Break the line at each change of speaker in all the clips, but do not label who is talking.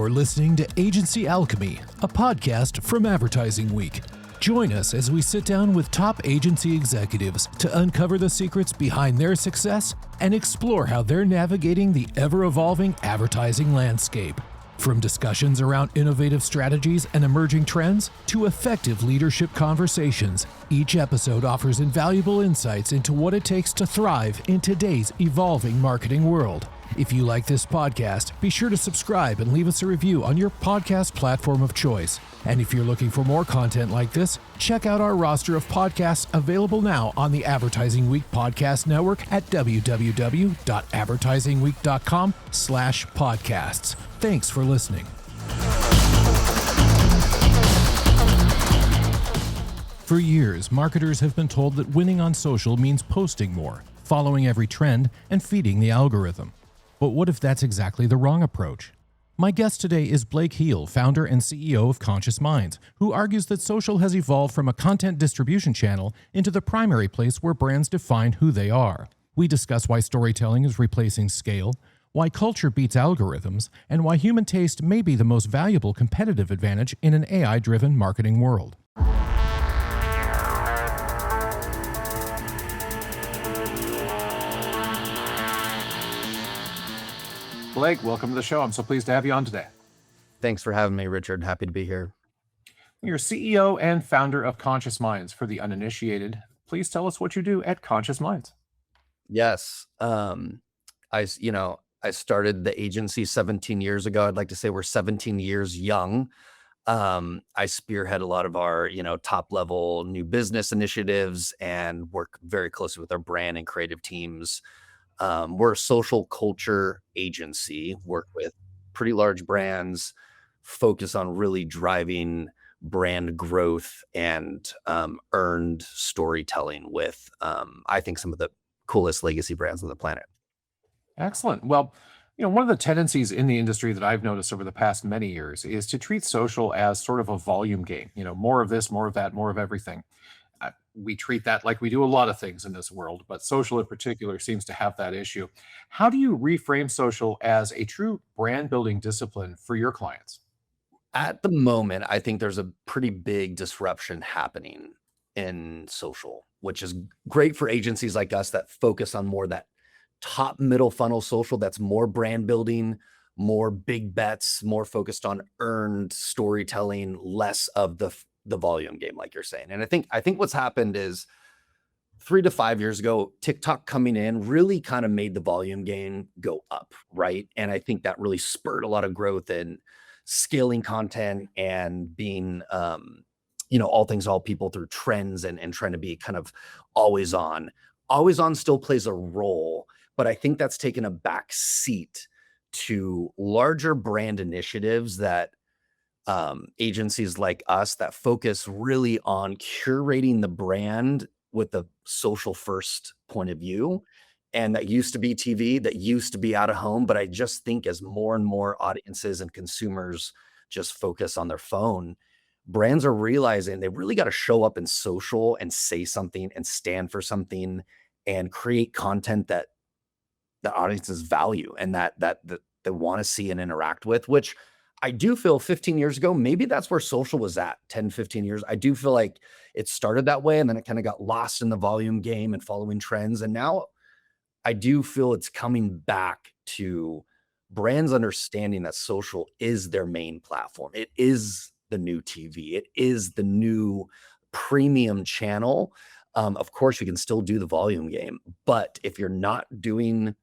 You're listening to Agency Alchemy, a podcast from Advertising Week. Join us as we sit down with top agency executives to uncover the secrets behind their success and explore how they're navigating the ever-evolving advertising landscape. From discussions around innovative strategies and emerging trends to effective leadership conversations, each episode offers invaluable insights into what it takes to thrive in today's evolving marketing world. If you like this podcast, be sure to subscribe and leave us a review on your podcast platform of choice. And if you're looking for more content like this, check out our roster of podcasts available now on the Advertising Week Podcast Network at www.advertisingweek.com/podcasts. Thanks for listening. For years, marketers have been told that winning on social means posting more, following every trend, and feeding the algorithm. But what if that's exactly the wrong approach? My guest today is Blake Heel, founder and CEO of Conscious Minds, who argues that social has evolved from a content distribution channel into the primary place where brands define who they are. We discuss why storytelling is replacing scale, why culture beats algorithms, and why human taste may be the most valuable competitive advantage in an AI-driven marketing world. Blake, welcome to the show. I'm so pleased to have you on today.
Thanks for having me, Richard. Happy to be here.
You're CEO and founder of Conscious Minds. For the uninitiated, please tell us what you do at Conscious Minds.
Yes. I started the agency 17 years ago. I'd like to say we're 17 years young. I spearhead a lot of our, top level new business initiatives and work very closely with our brand and creative teams. We're a social culture agency, work with pretty large brands, focus on really driving brand growth and earned storytelling with, I think, some of the coolest legacy brands on the planet.
Excellent. Well, one of the tendencies in the industry that I've noticed over the past many years is to treat social as sort of a volume game, more of this, more of that, more of everything. We treat that like we do a lot of things in this world, but social in particular seems to have that issue. How do you reframe social as a true brand building discipline for your clients?
At the moment, I think there's a pretty big disruption happening in social, which is great for agencies like us that focus on more that top middle funnel social that's more brand building, more big bets, more focused on earned storytelling, less of the volume game, like you're saying. And I think what's happened is 3 to 5 years ago, TikTok coming in really kind of made the volume game go up, right? And I think that really spurred a lot of growth in scaling content and being, all things, all people through trends and trying to be kind of always on. Always on still plays a role, but I think that's taken a back seat to larger brand initiatives that agencies like us that focus really on curating the brand with a social first point of view. And that used to be TV, that used to be out of home. But I just think as more and more audiences and consumers just focus on their phone, brands are realizing they really got to show up in social and say something and stand for something and create content that the audiences value and that they want to see and interact with, which I do feel 15 years ago, maybe that's where social was at 10, 15 years. I do feel like it started that way and then it kind of got lost in the volume game and following trends. And now I do feel it's coming back to brands understanding that social is their main platform. It is the new TV. It is the new premium channel. Of course, you can still do the volume game, but if you're not doing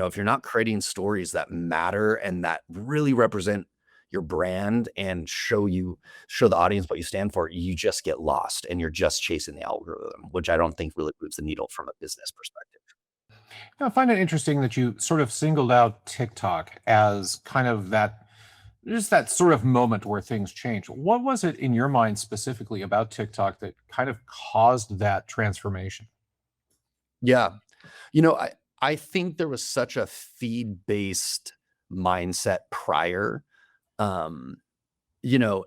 if you're not creating stories that matter and that really represent your brand and show the audience what you stand for, you just get lost and you're just chasing the algorithm, which I don't think really moves the needle from a business perspective.
I find it interesting that you sort of singled out TikTok as kind of that sort of moment where things change. What was it in your mind specifically about TikTok that kind of caused that transformation?
Yeah. I think there was such a feed-based mindset prior. 8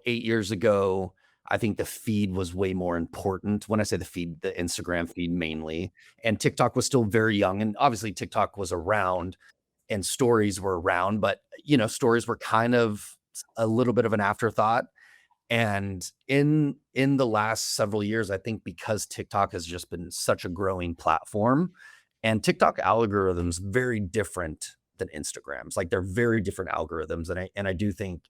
years ago, I think the feed was way more important. When I say the feed, the Instagram feed mainly, and TikTok was still very young. And obviously TikTok was around and stories were around, but stories were kind of a little bit of an afterthought. And in the last several years, I think because TikTok has just been such a growing platform, and TikTok algorithms very different than Instagrams. Like, they're very different algorithms, and I do think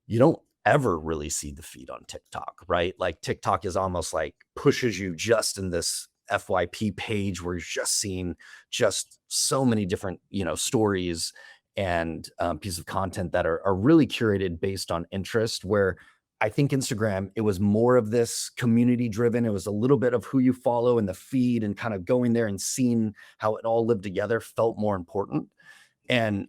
you don't ever really see the feed on TikTok, right? Like, TikTok is almost like pushes you just in this FYP page where you're just seeing just so many different, stories and pieces of content that are really curated based on interest. Where I think Instagram, it was more of this community driven. It was a little bit of who you follow in the feed, and kind of going there and seeing how it all lived together felt more important. And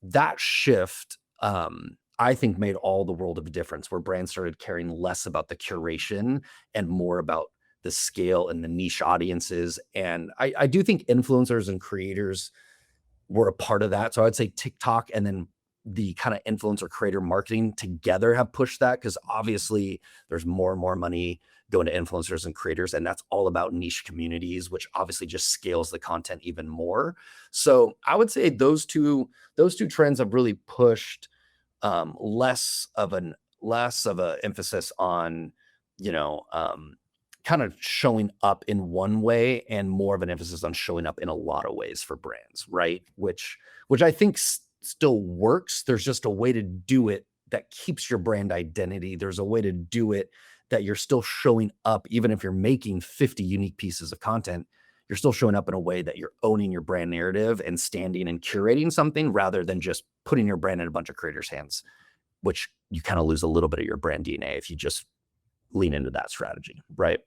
that shift, I think, made all the world of a difference, where brands started caring less about the curation and more about the scale and the niche audiences. And I do think influencers and creators were a part of that. So I'd say TikTok and then the kind of influencer creator marketing together have pushed that, because obviously there's more and more money going to influencers and creators, and that's all about niche communities, which obviously just scales the content even more. So I would say those two trends have really pushed less of a emphasis on you know um, kind of showing up in one way, and more of an emphasis on showing up in a lot of ways for brands, right? Which I think still works. There's just a way to do it that keeps your brand identity. There's a way to do it that you're still showing up, even if you're making 50 unique pieces of content. You're still showing up in a way that you're owning your brand narrative and standing and curating something, rather than just putting your brand in a bunch of creators' hands, which you kind of lose a little bit of your brand DNA if you just lean into that strategy, right?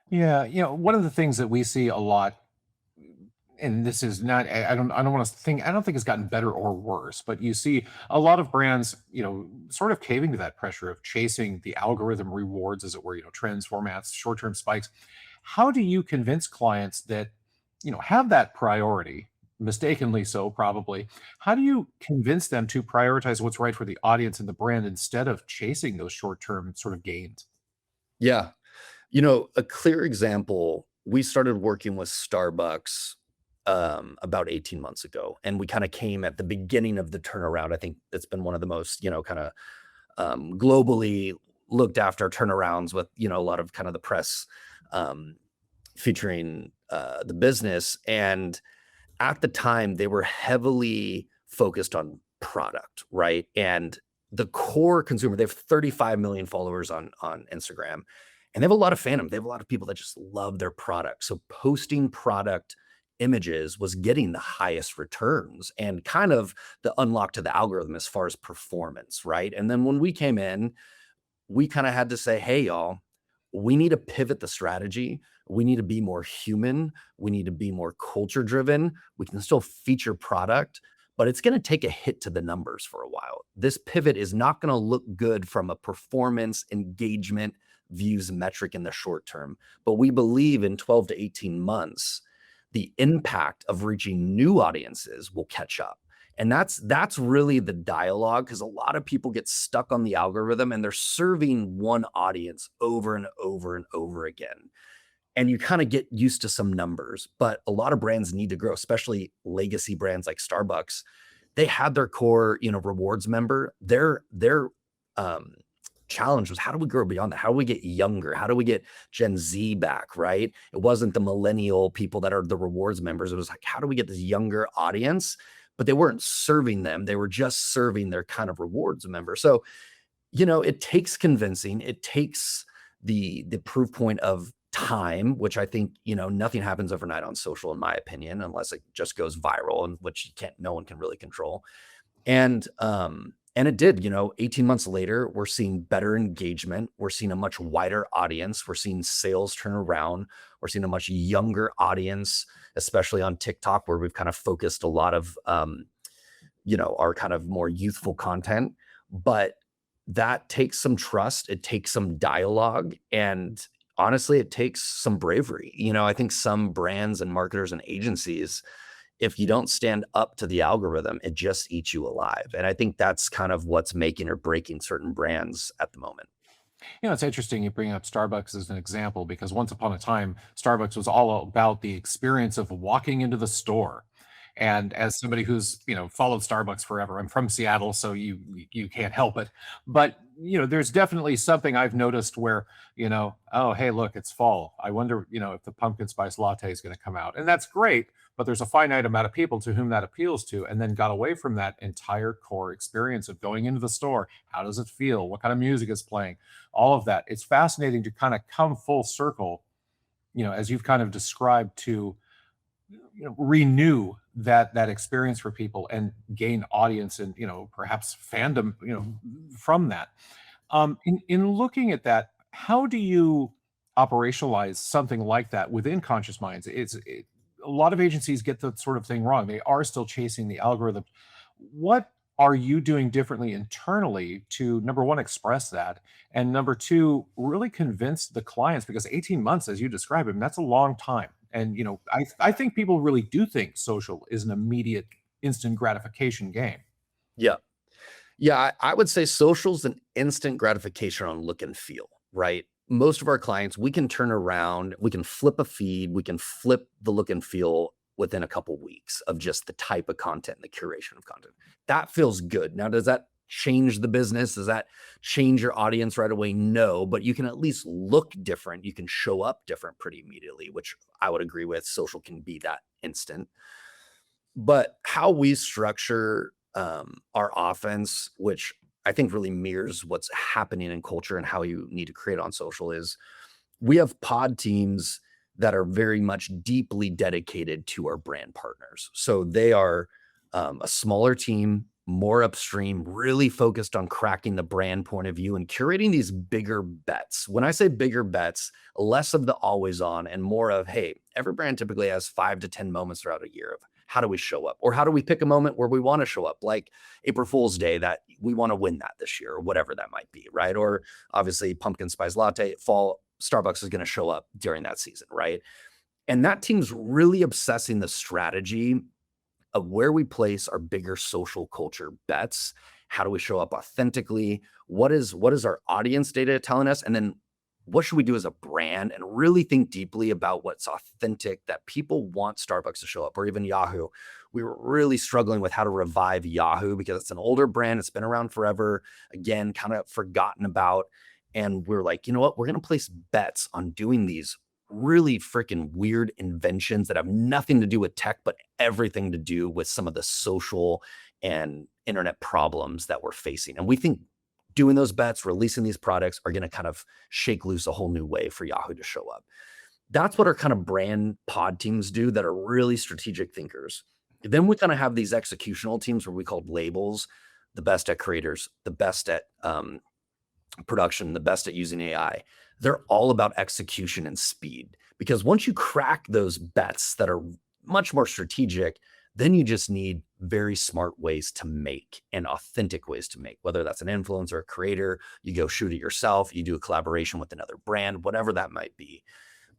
Yeah, one of the things that we see a lot, and this is not, I don't want to think, I don't think it's gotten better or worse, but you see a lot of brands, sort of caving to that pressure of chasing the algorithm rewards, as it were, trends, formats, short-term spikes. How do you convince clients that, have that priority, mistakenly so probably? How do you convince them to prioritize what's right for the audience and the brand instead of chasing those short-term sort of gains?
Yeah. A clear example, we started working with Starbucks about 18 months ago, and we kind of came at the beginning of the turnaround. I think it's been one of the most, kind of globally looked after turnarounds, with, a lot of kind of the press um, featuring the business. And at the time, they were heavily focused on product, right? And the core consumer, they have 35 million followers on Instagram, and they have a lot of fandom. They have a lot of people that just love their product. So posting product images was getting the highest returns, and kind of the unlock to the algorithm as far as performance, right? And then when we came in, we kind of had to say, hey, y'all, we need to pivot the strategy. We need to be more human. We need to be more culture driven. We can still feature product, but it's going to take a hit to the numbers for a while. This pivot is not going to look good from a performance, engagement, views metric in the short term. But we believe in 12 to 18 months, the impact of reaching new audiences will catch up. And that's really the dialogue, because a lot of people get stuck on the algorithm and they're serving one audience over and over and over again. And you kind of get used to some numbers, but a lot of brands need to grow, especially legacy brands like Starbucks. They had their core, rewards member. Their um, challenge was, how do we grow beyond that? How do we get younger? How do we get Gen Z back, right? It wasn't the millennial people that are the rewards members. It was like, how do we get this younger audience? But they weren't serving them. They were just serving their kind of rewards member. So, it takes convincing. It takes the proof point of time, which I think, nothing happens overnight on social, in my opinion, unless it just goes viral, and which no one can really control. And it did. 18 months later, we're seeing better engagement. We're seeing a much wider audience. We're seeing sales turn around. We're seeing a much younger audience, especially on TikTok, where we've kind of focused a lot of, our kind of more youthful content. But that takes some trust. It takes some dialogue. And honestly, it takes some bravery. I think some brands and marketers and agencies, if you don't stand up to the algorithm, it just eats you alive. And I think that's kind of what's making or breaking certain brands at the moment.
It's interesting you bring up Starbucks as an example, because once upon a time, Starbucks was all about the experience of walking into the store. And as somebody who's, followed Starbucks forever, I'm from Seattle, so you can't help it. But, there's definitely something I've noticed where, oh, hey, look, it's fall. I wonder, if the pumpkin spice latte is going to come out. And that's great, but there's a finite amount of people to whom that appeals to, and then got away from that entire core experience of going into the store. How does it feel? What kind of music is playing? All of that. It's fascinating to kind of come full circle, as you've kind of described, to renew that experience for people and gain audience and perhaps fandom from that. In looking at that, how do you operationalize something like that within Conscious Minds? A lot of agencies get the sort of thing wrong. They are still chasing the algorithm. What are you doing differently internally to, number one, express that, and number two, really convince the clients? Because 18 months, as you describe it, that's a long time. And I think people really do think social is an immediate, instant gratification game.
Yeah. Yeah, I would say social's an instant gratification on look and feel, right? Most of our clients, we can turn around, we can flip a feed, we can flip the look and feel within a couple weeks of just the type of content and the curation of content. That feels good. Now, does that change the business? Does that change your audience right away? No, but you can at least look different. You can show up different pretty immediately, which I would agree with. Social can be that instant. But how we structure our offense, which I think really mirrors what's happening in culture and how you need to create on social, is we have pod teams that are very much deeply dedicated to our brand partners. So they are a smaller team, more upstream, really focused on cracking the brand point of view and curating these bigger bets. When I say bigger bets, less of the always on and more of, hey, every brand typically has 5 to 10 moments throughout a year of how do we show up, or how do we pick a moment where we want to show up, like April Fool's Day, that we want to win that this year, or whatever that might be, right? Or obviously pumpkin spice latte, fall, Starbucks is going to show up during that season, right? And that team's really obsessing the strategy of where we place our bigger social culture bets. How do we show up authentically? What is our audience data telling us? And then what should we do as a brand, and really think deeply about what's authentic that people want Starbucks to show up, or even Yahoo. We were really struggling with how to revive Yahoo because it's an older brand. It's been around forever. Again, kind of forgotten about. And we're like, you know what? We're going to place bets on doing these really freaking weird inventions that have nothing to do with tech, but everything to do with some of the social and internet problems that we're facing. And we think doing those bets, releasing these products are going to kind of shake loose a whole new way for Yahoo to show up. That's what our kind of brand pod teams do that are really strategic thinkers. Then we kind of have these executional teams where we call labels, the best at creators, the best at production, the best at using AI. They're all about execution and speed, because once you crack those bets that are much more strategic, then you just need very smart ways to make and authentic ways to make, whether that's an influencer, a creator, you go shoot it yourself, you do a collaboration with another brand, whatever that might be.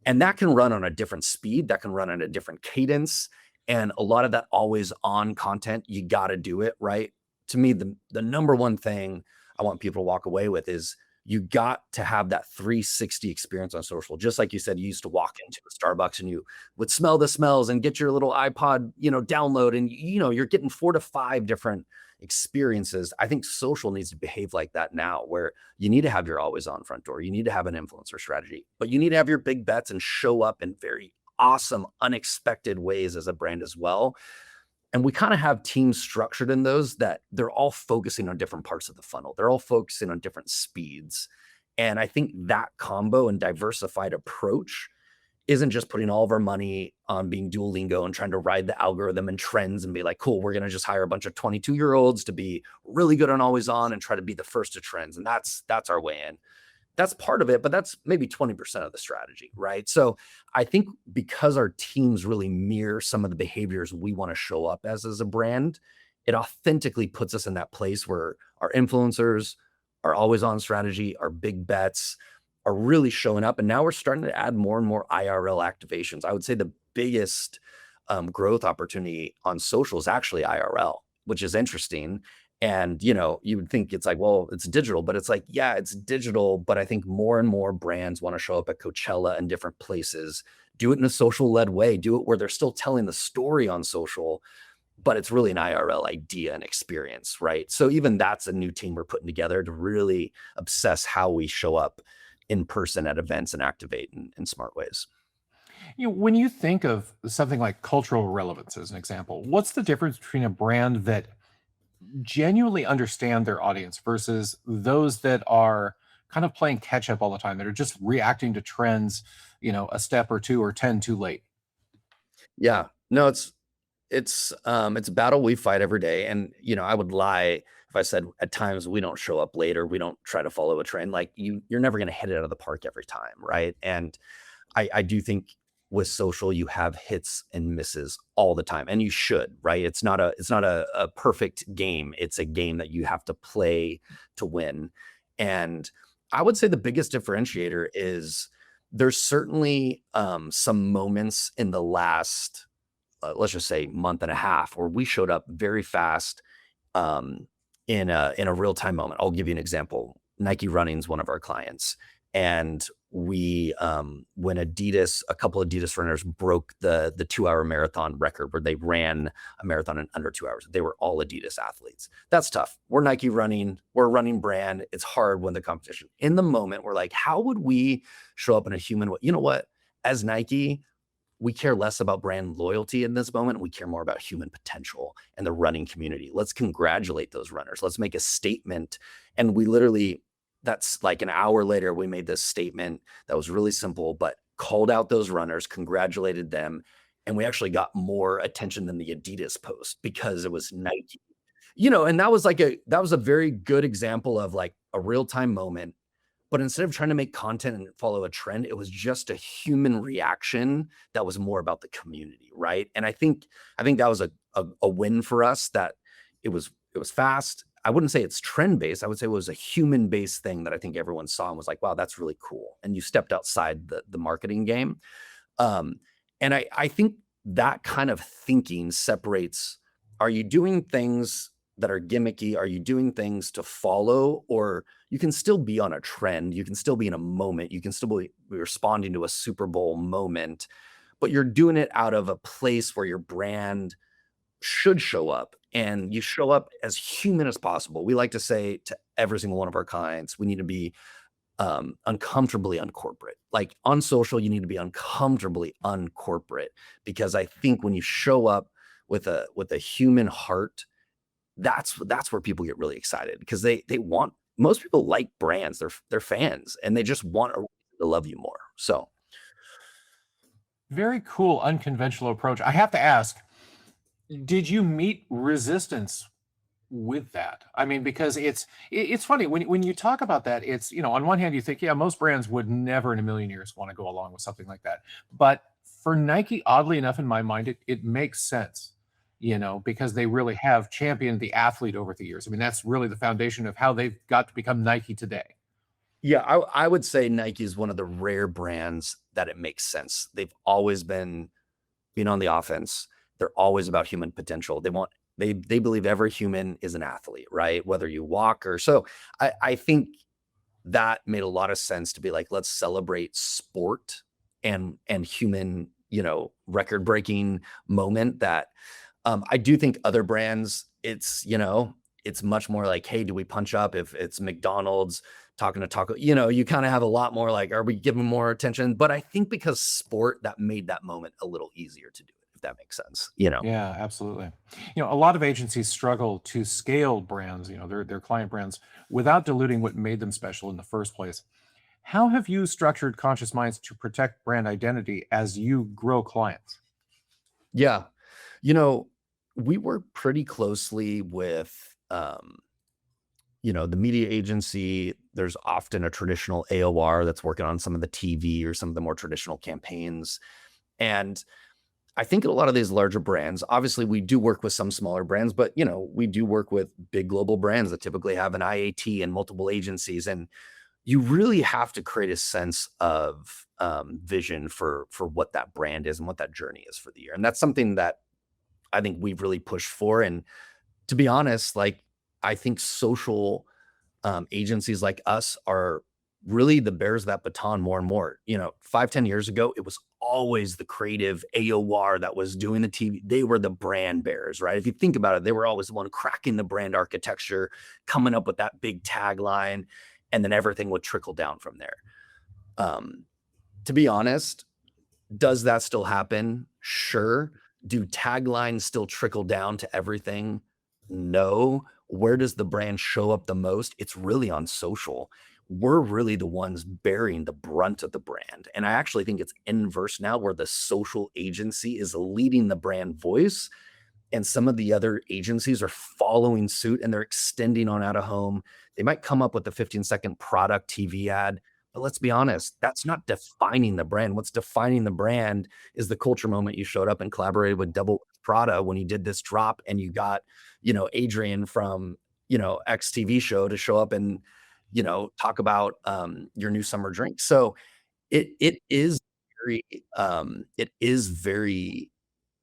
And that can run on a different speed, that can run on a different cadence. And a lot of that always on content, you got to do it right. To me, the number one thing I want people to walk away with is you got to have that 360 experience on social. Just like you said, you used to walk into a Starbucks and you would smell the smells and get your little iPod, download, and you're getting 4 to 5 different experiences. I think social needs to behave like that now, where you need to have your always on front door. You need to have an influencer strategy, but you need to have your big bets and show up in very awesome, unexpected ways as a brand as well. And we kind of have teams structured in those that they're all focusing on different parts of the funnel. They're all focusing on different speeds. And I think that combo and diversified approach isn't just putting all of our money on being Duolingo and trying to ride the algorithm and trends and be like, cool, we're going to just hire a bunch of 22-year-olds to be really good on always on and try to be the first to trends. And that's our way in. That's part of it, but that's maybe 20% of the strategy, right? So I think because our teams really mirror some of the behaviors we want to show up as a brand, it authentically puts us in that place where our influencers, our always on strategy, our big bets are really showing up. And now we're starting to add more and more IRL activations. I would say the biggest growth opportunity on social is actually IRL, which is interesting. And, you would think it's like, well, it's digital, but it's like, yeah, it's digital. But I think more and more brands want to show up at Coachella and different places, do it in a social led way, do it where they're still telling the story on social, but it's really an IRL idea and experience, right? So even that's a new team we're putting together to really obsess how we show up in person at events and activate in smart ways.
When you think of something like cultural relevance as an example, what's the difference between a brand that genuinely understand their audience versus those that are kind of playing catch up all the time, that are just reacting to trends, a step or two or 10 too late?
Yeah, no, it's a battle we fight every day. And I would lie if I said at times we don't show up late or we don't try to follow a trend. Like you're never going to hit it out of the park every time, right? And I do think with social you have hits and misses all the time, and you should, right? It's not a perfect game. It's a game that you have to play to win. And I would say the biggest differentiator is there's certainly some moments in the last let's just say month and a half where we showed up very fast um, in a real time moment. I'll give you an example. Nike Running is one of our clients, and we when a couple of Adidas runners broke the 2 hour marathon record where they ran a marathon in under 2 hours. They were all Adidas athletes. That's tough. We're Nike Running. We're a running brand. It's hard when the competition. In the moment, we're like, how would we show up in a human way? You know what? As Nike, we care less about brand loyalty in this moment. We care more about human potential and the running community. Let's congratulate those runners. Let's make a statement. And we literally, that's like an hour later, we made this statement that was really simple, but called out those runners, congratulated them. And we actually got more attention than the Adidas post because it was Nike. And that was a very good example of like a real-time moment, but instead of trying to make content and follow a trend, it was just a human reaction that was more about the community, right? And I think that was a win for us, that it was fast. I wouldn't say it's trend based. I would say it was a human based thing that I think everyone saw and was like, wow, that's really cool. And you stepped outside the marketing game. Um, and I think that kind of thinking separates, are you doing things that are gimmicky? Are you doing things to follow? Or you can still be on a trend. You can still be in a moment. You can still be responding to a Super Bowl moment, but you're doing it out of a place where your brand should show up, and you show up as human as possible. We like to say to every single one of our clients, we need to be uncomfortably uncorporate. Like on social, you need to be uncomfortably uncorporate, because I think when you show up with a human heart, that's where people get really excited, because they want, most people like brands, they're fans, and they just want a reason to love you more. So
Very cool, unconventional approach. I have to ask, did you meet resistance with that? I mean, because it's funny when you talk about that. It's, on one hand you think, yeah, most brands would never in a million years want to go along with something like that. But for Nike, oddly enough, in my mind, it makes sense, because they really have championed the athlete over the years. I mean, that's really the foundation of how they've got to become Nike today.
yeah, I would say Nike is one of the rare brands that it makes sense. They've always been on the offense. They're always about human potential. They believe every human is an athlete, right? Whether you walk or so. I think that made a lot of sense to be like, let's celebrate sport and human, record breaking moment. That I do think other brands, it's much more like, hey, do we punch up? If it's McDonald's talking to Taco, you kind of have a lot more like, are we giving more attention? But I think because sport, that made that moment a little easier to do it, if that makes sense.
Yeah, absolutely. A lot of agencies struggle to scale brands, their client brands, without diluting what made them special in the first place. How have you structured Conscious Minds to protect brand identity as you grow clients?
Yeah. You know, we work pretty closely with the media agency. There's often a traditional AOR that's working on some of the TV or some of the more traditional campaigns. And I think a lot of these larger brands, obviously we do work with some smaller brands, but we do work with big global brands that typically have an IAT and multiple agencies. And you really have to create a sense of vision for what that brand is and what that journey is for the year. And that's something that I think we've really pushed for. And to be honest, like, I think social agencies like us are really the bearers of that baton more and more. 5, 10 years ago, it was always the creative AOR that was doing the TV. They were the brand bearers, right? If you think about it, they were always the one cracking the brand architecture, coming up with that big tagline, and then everything would trickle down from there. To be honest, does that still happen? Sure. Do taglines still trickle down to everything? No. Where does the brand show up the most? It's really on social. We're really the ones bearing the brunt of the brand. And I actually think it's inverse now, where the social agency is leading the brand voice, and some of the other agencies are following suit and they're extending on out of home. They might come up with a 15-second product TV ad, but let's be honest, that's not defining the brand. What's defining the brand is the culture moment you showed up and collaborated with Double Prada when you did this drop, and you got, Adrian from, X TV show to show up and, talk about your new summer drink. So it is very,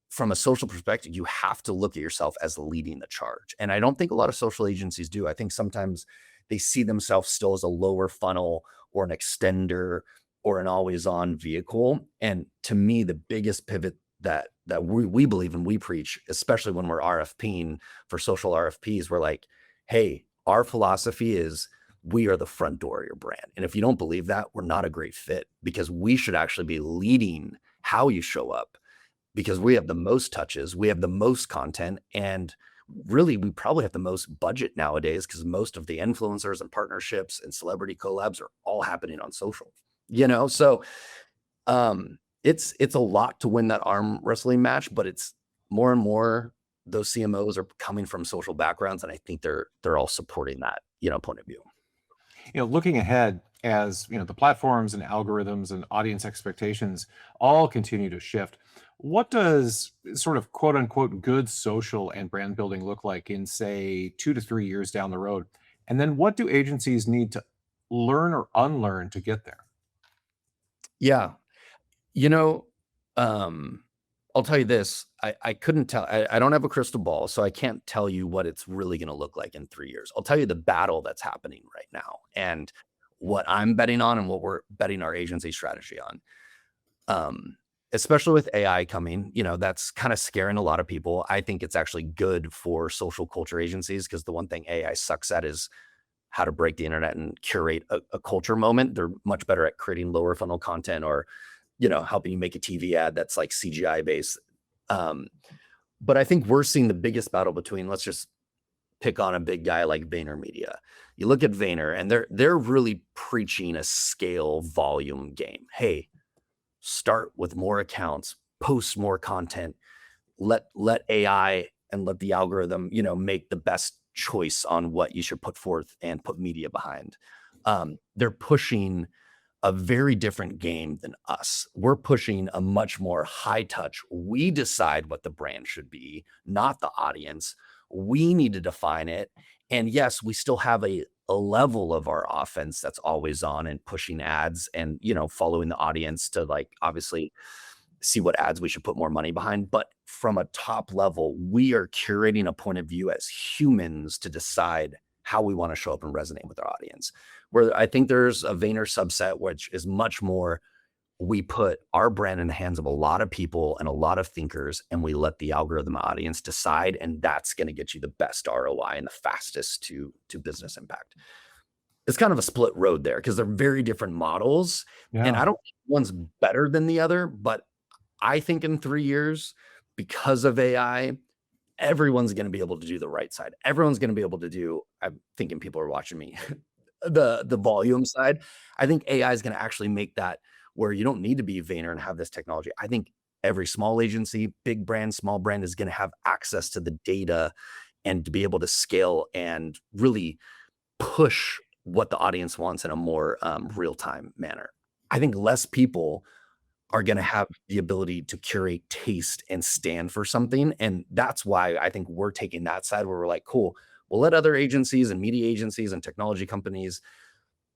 from a social perspective, you have to look at yourself as leading the charge. And I don't think a lot of social agencies do. I think sometimes they see themselves still as a lower funnel or an extender or an always on vehicle. And to me, the biggest pivot that we believe and we preach, especially when we're RFPing for social RFPs, we're like, hey, our philosophy is we are the front door of your brand. And if you don't believe that, we're not a great fit, because we should actually be leading how you show up, because we have the most touches, we have the most content, and really we probably have the most budget nowadays, because most of the influencers and partnerships and celebrity collabs are all happening on social. So it's a lot to win that arm wrestling match, but it's more and more those CMOs are coming from social backgrounds, and I think they're all supporting that point of view.
Looking ahead, as the platforms and algorithms and audience expectations all continue to shift, what does sort of quote unquote good social and brand building look like in, say, 2 to 3 years down the road? And then what do agencies need to learn or unlearn to get there?
Yeah. You know, I'll tell you this. I couldn't tell. I don't have a crystal ball, so I can't tell you what it's really going to look like in 3 years. I'll tell you the battle that's happening right now and what I'm betting on and what we're betting our agency strategy on. Especially with AI coming, that's kind of scaring a lot of people. I think it's actually good for social culture agencies, because the one thing AI sucks at is how to break the internet and curate a culture moment. They're much better at creating lower funnel content, or helping you make a TV ad that's like CGI based. But I think we're seeing the biggest battle between, let's just pick on a big guy like VaynerMedia. You look at Vayner, and they're really preaching a scale volume game. Hey, start with more accounts, post more content, let AI and let the algorithm, make the best choice on what you should put forth and put media behind. They're pushing a very different game than us. We're pushing a much more high touch. We decide what the brand should be, not the audience. We need to define it. And yes, we still have a level of our offense that's always on and pushing ads and, following the audience to, like, obviously see what ads we should put more money behind. But from a top level, we are curating a point of view as humans to decide how we want to show up and resonate with our audience. Where I think there's a Vayner subset, which is much more, we put our brand in the hands of a lot of people and a lot of thinkers, and we let the algorithm audience decide, and that's going to get you the best ROI and the fastest to business impact. It's kind of a split road there, because they're very different models.
Yeah.
And I don't think one's better than the other, but I think in 3 years, because of AI, everyone's going to be able to do the right side. Everyone's going to be able to do, I'm thinking people are watching me, the volume side. I think AI is going to actually make that where you don't need to be Vayner and have this technology. I think every small agency, big brand, small brand is going to have access to the data and to be able to scale and really push what the audience wants in a more real-time manner. I think less people are going to have the ability to curate taste and stand for something. And that's why I think we're taking that side, where we're like, cool, we'll let other agencies and media agencies and technology companies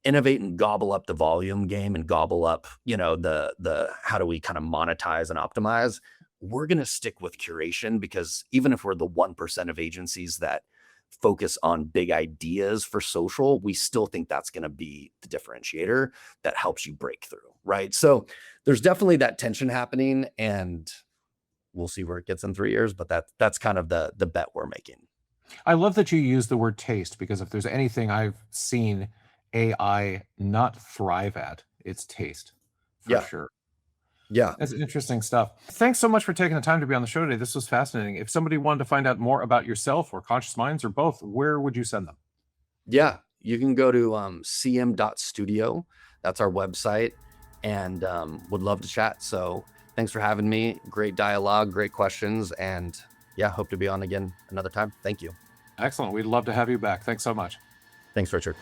innovate and gobble up the volume game and gobble up, the how do we kind of monetize and optimize. We're going to stick with curation, because even if we're the 1% of agencies that focus on big ideas for social, we still think that's going to be the differentiator that helps you break through, right? So there's definitely that tension happening, and we'll see where it gets in 3 years, but that's kind of the bet we're making.
I love that you use the word taste, because if there's anything I've seen AI not thrive at, it's taste, for
Yeah.
sure.
Yeah.
That's interesting stuff. Thanks so much for taking the time to be on the show today. This was fascinating. If somebody wanted to find out more about yourself or Conscious Minds or both, where would you send them?
Yeah. You can go to cm.studio. That's our website, and would love to chat. So thanks for having me. Great dialogue, great questions, and yeah, hope to be on again another time. Thank you.
Excellent. We'd love to have you back. Thanks so much.
Thanks, Richard.